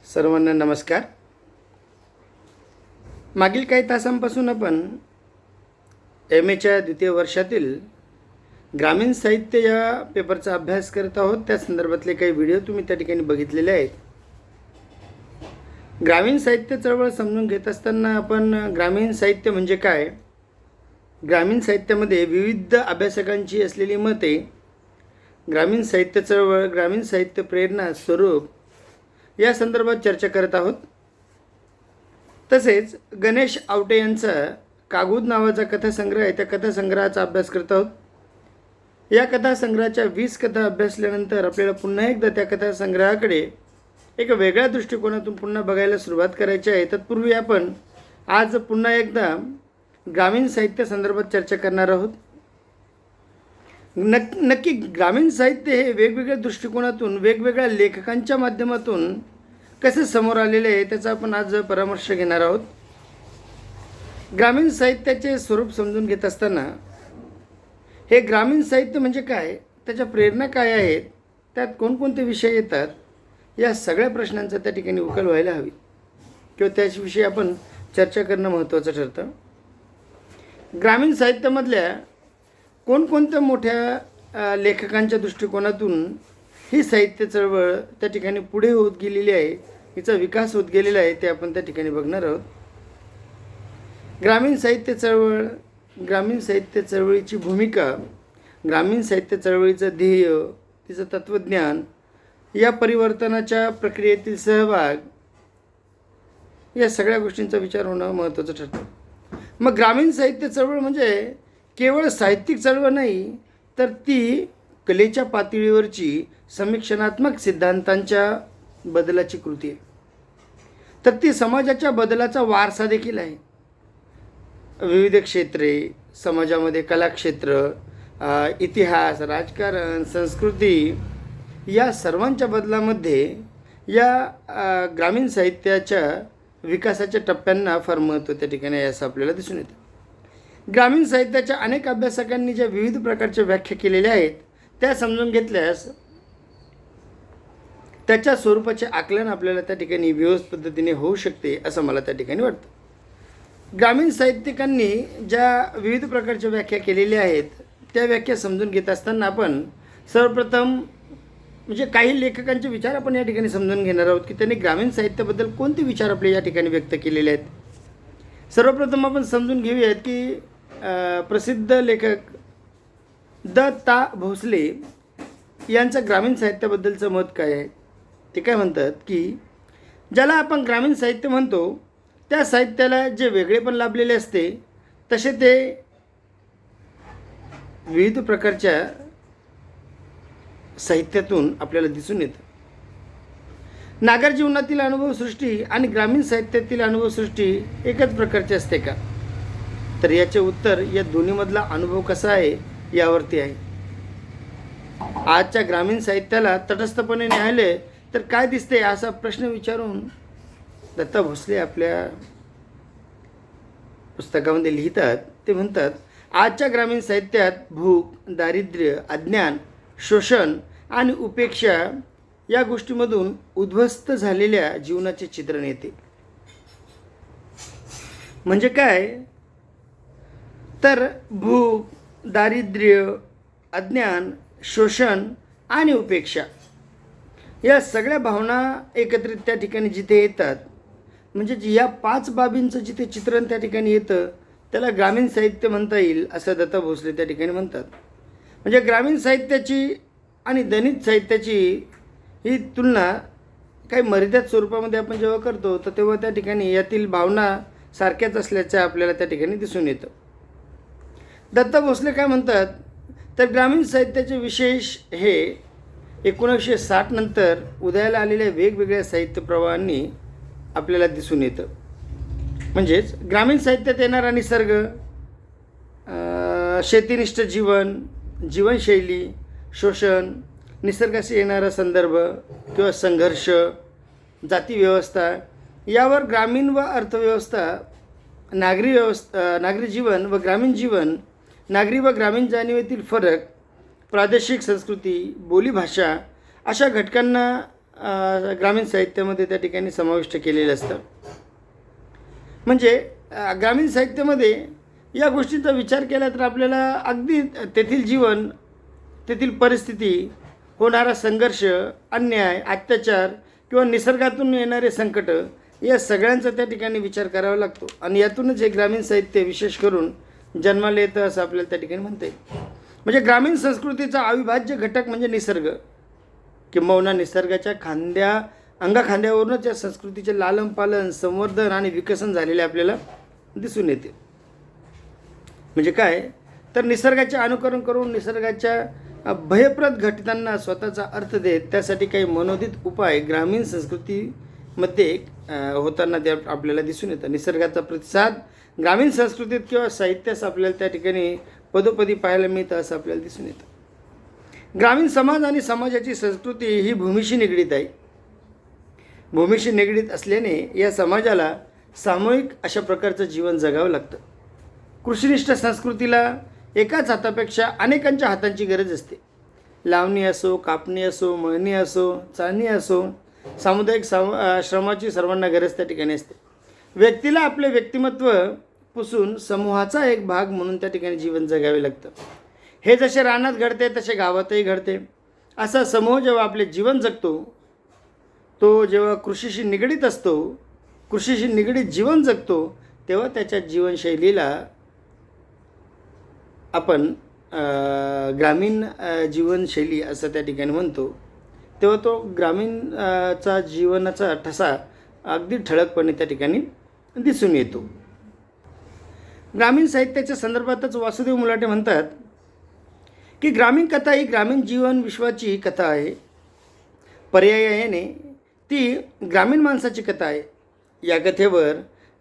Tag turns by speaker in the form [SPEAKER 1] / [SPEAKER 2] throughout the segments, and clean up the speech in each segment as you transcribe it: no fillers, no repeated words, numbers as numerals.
[SPEAKER 1] सर्वांना नमस्कार. मागील काही तासांपासून आपण एम.एच्या द्वितीय वर्षातील ग्रामीण साहित्य या पेपरचा अभ्यास करत आहोत. त्या संदर्भातले काही व्हिडिओ तुम्ही त्या ठिकाणी बघितलेले आहेत. ग्रामीण साहित्य चळवळ समजून घेत असताना आपण ग्रामीण साहित्य म्हणजे काय, ग्रामीण साहित्यामध्ये विविध अभ्यासकांची असलेली मते, ग्रामीण साहित्य चळवळ, ग्रामीण साहित्य प्रेरणा, स्वरूप या संदर्भात चर्चा करत आहोत. तसेच गणेश आवटे यांचा कागूद नावाचा कथासंग्रह आहे, त्या कथासंग्रहाचा अभ्यास करत आहोत. या कथासंग्रहाच्या 20 कथा अभ्यासल्यानंतर आपल्याला पुन्हा एकदा त्या कथासंग्रहाकडे एक वेगळ्या दृष्टिकोनातून पुन्हा बघायला सुरुवात करायची आहे. तत्पूर्वी आपण आज पुन्हा एकदा ग्रामीण साहित्य संदर्भात चर्चा करणार आहोत. नक्की ग्रामीण साहित्य हे वेगवेगळ्या दृष्टिकोनातून वेगवेगळ्या लेखकांच्या माध्यमातून कसे समोर आलेले आहे त्याचा आपण आज परामर्श घेणार आहोत. ग्रामीण साहित्याचे स्वरूप समजून घेत असताना हे ग्रामीण साहित्य म्हणजे काय, त्याच्या प्रेरणा काय आहेत, त्यात कोणकोणते विषय येतात, या सगळ्या प्रश्नांचा त्या ठिकाणी उकल व्हायला हवी किंवा त्याच्याविषयी आपण चर्चा करणं महत्त्वाचं ठरतं. ग्रामीण साहित्यामधल्या कोणकोणत्या मोठ्या लेखकांच्या दृष्टिकोनातून ही साहित्य चळवळ त्या ठिकाणी पुढे होत गेलेली आहे, हिचा विकास होत गेलेला आहे, ते आपण त्या ठिकाणी बघणार आहोत. ग्रामीण साहित्य चळवळ, ग्रामीण साहित्य चळवळीची भूमिका, ग्रामीण साहित्य चळवळीचं ध्येय, तिचं तत्त्वज्ञान, या परिवर्तनाच्या प्रक्रियेतील सहभाग, या सगळ्या गोष्टींचा विचार होणं महत्त्वाचं ठरतं. मग ग्रामीण साहित्य चळवळ म्हणजे केवळ साहित्यिक चळवळ नाही, तर ती कलेच्या पातळीवरची समीक्षणात्मक सिद्धांतांच्या बदलाची कृती आहे. तर ती समाजाच्या बदलाचा वारसा देखील आहे. विविध क्षेत्रे, समाजामध्ये कलाक्षेत्र, इतिहास, राजकारण, संस्कृती, या सर्वांच्या बदलामध्ये या ग्रामीण साहित्याच्या विकासाच्या टप्प्यांना फार महत्त्व त्या ठिकाणी आहे असं आपल्याला दिसून येतं. ग्रामीण साहित्याच्या अनेक अभ्यासकांनी ज्या विविध प्रकारच्या व्याख्या केलेल्या आहेत त्या समजून घेतल्यास त्याच्या स्वरूपाचे आकलन आपल्याला त्या ठिकाणी व्यवस्थित पद्धतीने होऊ शकते असं मला त्या ठिकाणी वाटतं. ग्रामीण साहित्यिकांनी ज्या विविध प्रकारच्या व्याख्या केलेल्या आहेत त्या व्याख्या समजून घेत असताना आपण सर्वप्रथम म्हणजे काही लेखकांचे विचार आपण या ठिकाणी समजून घेणार आहोत की त्यांनी ग्रामीण साहित्याबद्दल कोणते विचार आपले या ठिकाणी व्यक्त केलेले आहेत. सर्वप्रथम आपण समजून घेऊयात की प्रसिद्ध लेखक द ता भोसले यांचं ग्रामीण साहित्याबद्दलचं मत काय आहे. ते काय म्हणतात की ज्याला आपण ग्रामीण साहित्य म्हणतो त्या साहित्याला जे वेगळेपण लाभलेले असते तसे ते विविध प्रकारच्या साहित्यातून आपल्याला दिसून येतं. नागर जीवनातील अनुभवसृष्टी आणि ग्रामीण साहित्यातील अनुभवसृष्टी एकच प्रकारची असते का, तर याचे उत्तर या दोन्हीमधला अनुभव कसा आहे यावरती आहे. आजच्या ग्रामीण साहित्याला तटस्थपणे न्याहाळले तर काय दिसते असा प्रश्न विचारून दत्ता भोसले आपल्या पुस्तकामध्ये लिहितात. ते म्हणतात, आजच्या ग्रामीण साहित्यात भूक, दारिद्र्य, अज्ञान, शोषण आणि उपेक्षा या गोष्टीमधून उद्ध्वस्त झालेल्या जीवनाचे चित्रण येते. म्हणजे काय, तर भूक, दारिद्र्य, अज्ञान, शोषण आणि उपेक्षा या सगळ्या भावना एकत्रित त्या ठिकाणी जिथे येतात, म्हणजे या 5 बाबींचं जिथे चित्रण त्या ठिकाणी येतं त्याला ग्रामीण साहित्य म्हणता येईल असं दत्ता भोसले त्या ठिकाणी म्हणतात. म्हणजे ग्रामीण साहित्याची आणि दलित साहित्याची ही तुलना काही मर्यादित स्वरूपामध्ये आपण जेव्हा करतो तर तेव्हा त्या ठिकाणी यातील भावना सारख्याच असल्याचं आपल्याला त्या ठिकाणी दिसून येतं. दत्ता भोसले काय म्हणतात, तर ग्रामीण साहित्याचे विशेष हे 1960 नंतर उदयाला आलेल्या वेगवेगळ्या साहित्य प्रवाहांनी आपल्याला दिसून येतं. म्हणजेच ग्रामीण साहित्यात येणारा निसर्ग, शेतीनिष्ठ जीवन, जीवनशैली, शोषण, निसर्गाशी येणारा संदर्भ किंवा संघर्ष, जातीव्यवस्था यावर ग्रामीण व अर्थव्यवस्था, नागरी जीवन व ग्रामीण जीवन, नागरी व ग्रामीण जाणीवेतील फरक, प्रादेशिक संस्कृती, बोलीभाषा अशा घटकांना ग्रामीण साहित्यामध्ये त्या ठिकाणी समाविष्ट केलेलं असतं. म्हणजे ग्रामीण साहित्यामध्ये या गोष्टींचा विचार केला तर आपल्याला अगदी तेथील जीवन, तेथील परिस्थिती, होणारा संघर्ष, अन्याय, अत्याचार किंवा निसर्गातून येणारे संकट या सगळ्यांचा त्या ठिकाणी विचार करावा लागतो. आणि यातूनच हे ग्रामीण साहित्य विशेष करून जन्माला येतं असं आपल्याला त्या ठिकाणी म्हणता येईल. म्हणजे ग्रामीण संस्कृतीचा अविभाज्य घटक म्हणजे निसर्ग, किंबहुना निसर्गाच्या अंगाखांद्यावरूनच या संस्कृतीचे लालन पालन, संवर्धन आणि विकसन झालेले आपल्याला दिसून येते. म्हणजे काय तर निसर्गाचे अनुकरण करून निसर्गाच्या भयप्रद घटनांना स्वतःचा अर्थ देत त्यासाठी काही मनोदित उपाय ग्रामीण संस्कृतीमध्ये होताना त्या आपल्याला दिसून येतं. निसर्गाचा प्रतिसाद ग्रामीण संस्कृतीत किंवा साहित्यास आपल्याला त्या ठिकाणी पदोपदी पाहायला मिळतं असं आपल्याला दिसून येतं. ग्रामीण समाज आणि समाजाची संस्कृती ही भूमीशी निगडीत आहे. भूमीशी निगडीत असल्याने या समाजाला सामूहिक अशा प्रकारचं जीवन जगावं लागतं. कृषिनिष्ठ संस्कृतीला एकाच हातापेक्षा अनेकांच्या हातांची गरज असते. लावणी असो, कापणी असो, मळणी असो, चाळणी असो, सामुदायिक श्रमाची सर्वांना गरज त्या ठिकाणी असते. व्यक्तीला आपले व्यक्तिमत्व पुसून समूहाचा एक भाग म्हणून त्या ठिकाणी जीवन जगावे लागतं. हे जसे रानात घडते तसे गावातही घडते. असा समूह जेव्हा आपले जीवन जगतो, तो जेव्हा कृषीशी निगडीत असतो, कृषीशी निगडीत जीवन जगतो, तेव्हा त्याच्या जीवनशैलीला आपण ग्रामीण जीवनशैली असं त्या ठिकाणी म्हणतो. तेव्हा तो ग्रामीणचा जीवनाचा ठसा अगदी ठळकपणे त्या ठिकाणी दिसून येतो. ग्रामीण साहित्याच्या संदर्भातच वासुदेव मुलाटे म्हणतात की ग्रामीण कथा ही ग्रामीण जीवन विश्वाची कथा आहे. पर्यायाने ती ग्रामीण माणसाची कथा आहे. या कथेवर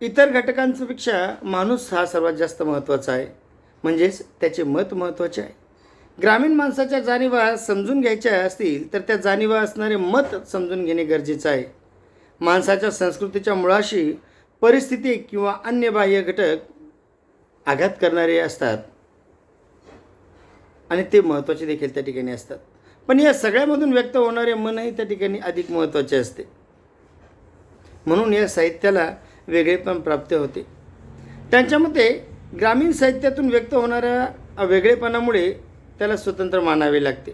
[SPEAKER 1] इतर घटकांपेक्षा माणूस हा सर्वात जास्त महत्त्वाचा आहे. म्हणजेच त्याचे मत महत्त्वाचे आहे. ग्रामीण माणसाच्या जाणीवा समजून घ्यायच्या असतील तर त्या जाणीवा असणारे मत समजून घेणे गरजेचं आहे. माणसाच्या संस्कृतीच्या मुळाशी परिस्थिती किंवा अन्य बाह्य घटक आघात करणारे असतात आणि ते महत्त्वाचे देखील त्या ठिकाणी असतात. पण या सगळ्यामधून व्यक्त होणारे मनही त्या ठिकाणी अधिक महत्त्वाचे असते. म्हणून या साहित्याला वेगळेपण प्राप्त होते. त्यांच्या मते ग्रामीण साहित्यातून व्यक्त होणाऱ्या वेगळेपणामुळे त्याला स्वतंत्र मानावे लागते.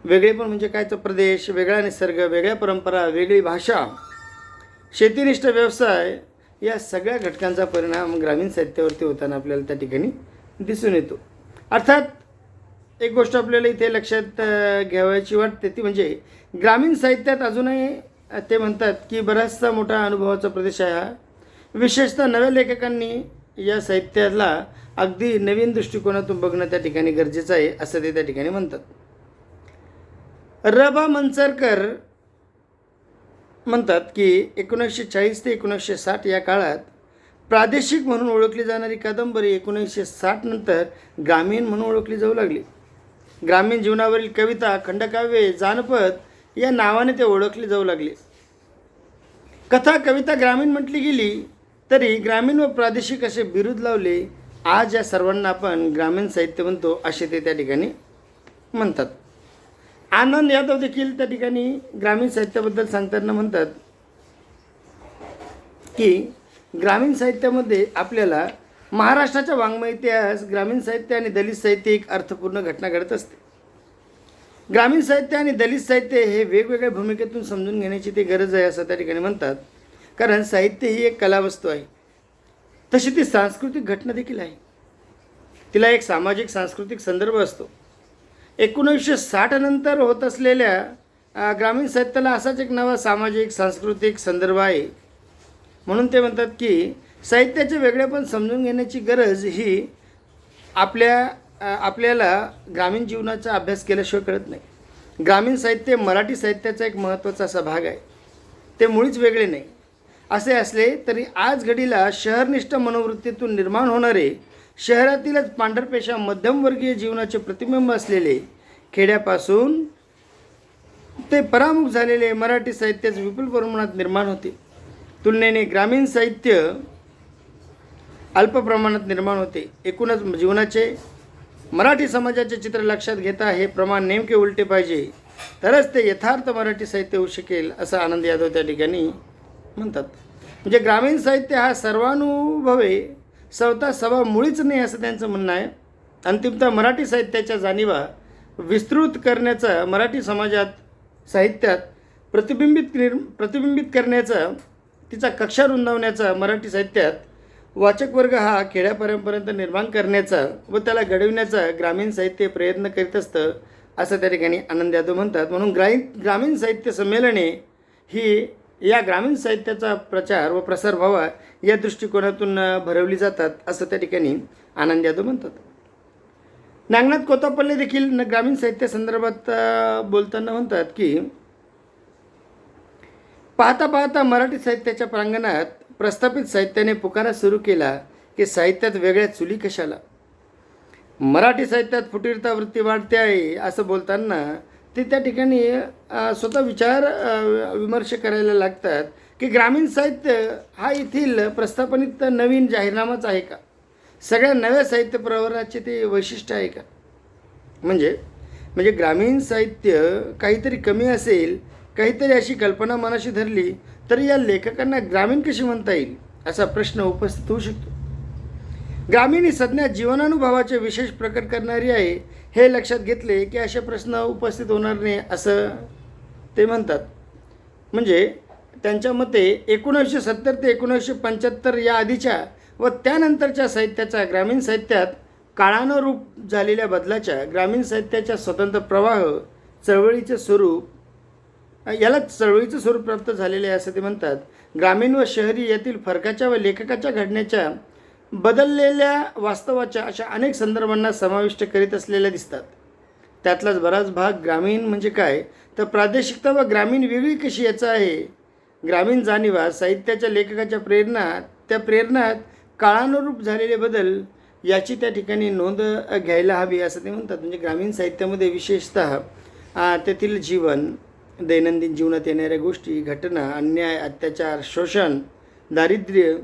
[SPEAKER 1] वेगळेपण म्हणजे काय तर प्रदेश, वेगळा निसर्ग, वेगळ्या परंपरा, वेगळी भाषा, शेतीनिष्ठ व्यवसाय या सगळ्या घटकांचा परिणाम ग्रामीण साहित्यावरती होताना आपल्याला त्या ठिकाणी दिसून येतो. अर्थात एक गोष्ट आपल्याला इथे लक्षात घ्यावायची वाटते ती म्हणजे ग्रामीण साहित्यात अजूनही ते म्हणतात की बराचसा मोठा अनुभवाचा प्रदेश आहे हा. विशेषतः नव्या लेखकांनी या साहित्याला अगदी नवीन दृष्टिकोनातून बघणं त्या ठिकाणी गरजेचं आहे असं ते त्या ठिकाणी म्हणतात. र.बा. मंचरकर म्हणतात की 1940 ते 1960 या काळात प्रादेशिक म्हणून ओळखली जाणारी कादंबरी 1960 नंतर ग्रामीण म्हणून ओळखली जाऊ लागली. ग्रामीण जीवनावरील कविता, खंडकाव्ये, जानपद या नावाने ते ओळखले जाऊ लागले. कथा, कविता ग्रामीण म्हटली गेली तरी ग्रामीण व प्रादेशिक असे बिरुद लावले. आज या सर्वांना आपण ग्रामीण साहित्य म्हणतो असे ते त्या ठिकाणी म्हणतात. आनंद यादव देखील त्या ठिकाणी ग्रामीण साहित्याबद्दल सांगताना म्हणतात की ग्रामीण साहित्यामध्ये आपल्याला महाराष्ट्राचा वाङ्मय इतिहास, ग्रामीण साहित्य आणि दलित साहित्य एक अर्थपूर्ण घटना घडत असते. ग्रामीण साहित्य आणि दलित साहित्य हे वेगवेगळ्या भूमिकेतून समजून घेण्याची ते गरज आहे असं त्या ठिकाणी म्हणतात. कारण साहित्य ही एक कलावस्तू आहे, तशी ती सांस्कृतिक घटना देखील आहे. तिला एक सामाजिक सांस्कृतिक संदर्भ असतो. 1960 नंतर होत असलेल्या ग्रामीण साहित्याला असाच एक नवा सामाजिक सांस्कृतिक संदर्भ आहे. म्हणून ते म्हणतात की साहित्याचे वेगळेपण समजून घेण्याची गरज ही आपल्याला ग्रामीण जीवनाचा अभ्यास केल्याशिवाय कळत नाही. ग्रामीण साहित्य मराठी साहित्याचा एक महत्त्वाचा असा भाग आहे. ते मुळीच वेगळे नाही. असे असले तरी आज घडीला शहरनिष्ठ मनोवृत्तीतून निर्माण होणारे, शहरातीलच पांढरपेशा मध्यमवर्गीय जीवनाचे प्रतिबिंब असलेले, खेड्यापासून ते परामुख झालेले मराठी साहित्याचे विपुल प्रमाणात निर्माण होते. तुलनेने ग्रामीण साहित्य अल्प प्रमाणात निर्माण होते. एकूणच जीवनाचे मराठी समाजाचे चित्र लक्षात घेता हे प्रमाण नेमके उलटे पाहिजे. तरच ते यथार्थ मराठी साहित्य होऊ शकेल असं आनंद यादव त्या ठिकाणी म्हणतात. म्हणजे ग्रामीण साहित्य हा सर्वानुभवे स्वतः सभा मुळीच नाही असं त्यांचं म्हणणं आहे. अंतिमतः मराठी साहित्याच्या जाणीवा विस्तृत करण्याचा, मराठी समाजात साहित्यात प्रतिबिंबित करण्याचा, तिचा कक्षा रुंदावण्याचा, मराठी साहित्यात वाचक वर्ग हा खेड्यापर्यंत निर्माण करण्याचा व त्याला घडविण्याचा ग्रामीण साहित्य प्रयत्न करीत असतं असं त्या ठिकाणी आनंद यादव म्हणतात. म्हणून ग्रामीण साहित्य संमेलने ही या ग्रामीण साहित्याचा प्रचार व प्रसार व्हावा या दृष्टिकोनातून भरवली जातात असं त्या ठिकाणी आनंद यादव म्हणतात. नागनाथ कोत्तापल्ले देखील ग्रामीण साहित्य संदर्भात बोलताना म्हणतात की पाहता पाहता मराठी साहित्याच्या प्रांगणात प्रस्थापित साहित्याने पुकारा सुरू केला की साहित्यात वेगळ्या चुली कशाला. मराठी साहित्यात फुटीरता वृत्ती वाढते आहे असं बोलताना ते त्या ठिकाणी स्वतः विचार विमर्श करायला लागतात की ग्रामीण साहित्य हा येथील प्रस्थापनित नवीन जाहीरनामाच आहे का, सगळ्या नव्या साहित्य प्रवाराचे ते वैशिष्ट्य आहे का. म्हणजे ग्रामीण साहित्य काहीतरी कमी असेल, काहीतरी अशी कल्पना मनाशी धरली तर या लेखकांना ग्रामीण कशी म्हणता येईल असा प्रश्न उपस्थित होऊ शकतो. ग्रामीण ही संज्ञा जीवनानुभवाचे विशेष प्रकट करणारी आहे हे लक्षात घेतले की असे प्रश्न उपस्थित होणार नाही असं ते म्हणतात. म्हणजे त्यांच्या मते 1970 ते 1975 या आधीच्या व त्यानंतरच्या साहित्याचा ग्रामीण साहित्यात काळानुरूप झालेल्या बदलाच्या, ग्रामीण साहित्याच्या स्वतंत्र प्रवाह, चळवळीचे स्वरूप, याला चळवळीचं स्वरूप प्राप्त झालेले आहे असं ते म्हणतात. ग्रामीण व शहरी यातील फरकाच्या व लेखकाच्या घडण्याच्या बदललेल्या वास्तवाच्या अशा अनेक संदर्भांना समाविष्ट करीत असलेल्या दिसतात. त्यातलाच बराच भाग ग्रामीण म्हणजे काय तर प्रादेशिकता व ग्रामीण वेगळी कशी याचा आहे. ग्रामीण जाणीवा, साहित्याच्या लेखकाच्या प्रेरणा, त्या प्रेरणात काळानुरूप झालेले बदल याची त्या ठिकाणी नोंद घ्यायला हवी असं ते म्हणतात. म्हणजे ग्रामीण साहित्यामध्ये विशेषतः तेथील जीवन, दैनंदिन जीवनात येणाऱ्या गोष्टी, घटना, अन्याय, अत्याचार, शोषण, दारिद्र्य,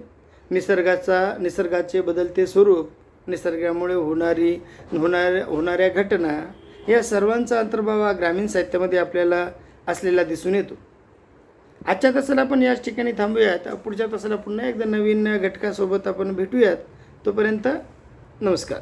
[SPEAKER 1] निसर्गाचे बदलते स्वरूप, निसर्गामुळे होणाऱ्या घटना, या सर्वांचा अंतर्भाव हा ग्रामीण साहित्यामध्ये आपल्याला असलेला दिसून येतो. आजच्या तासाला आपण याच ठिकाणी थांबूयात. पुढच्या तासाला पुन्हा एकदा नवीन घटकासोबत आपण भेटूयात. तोपर्यंत नमस्कार.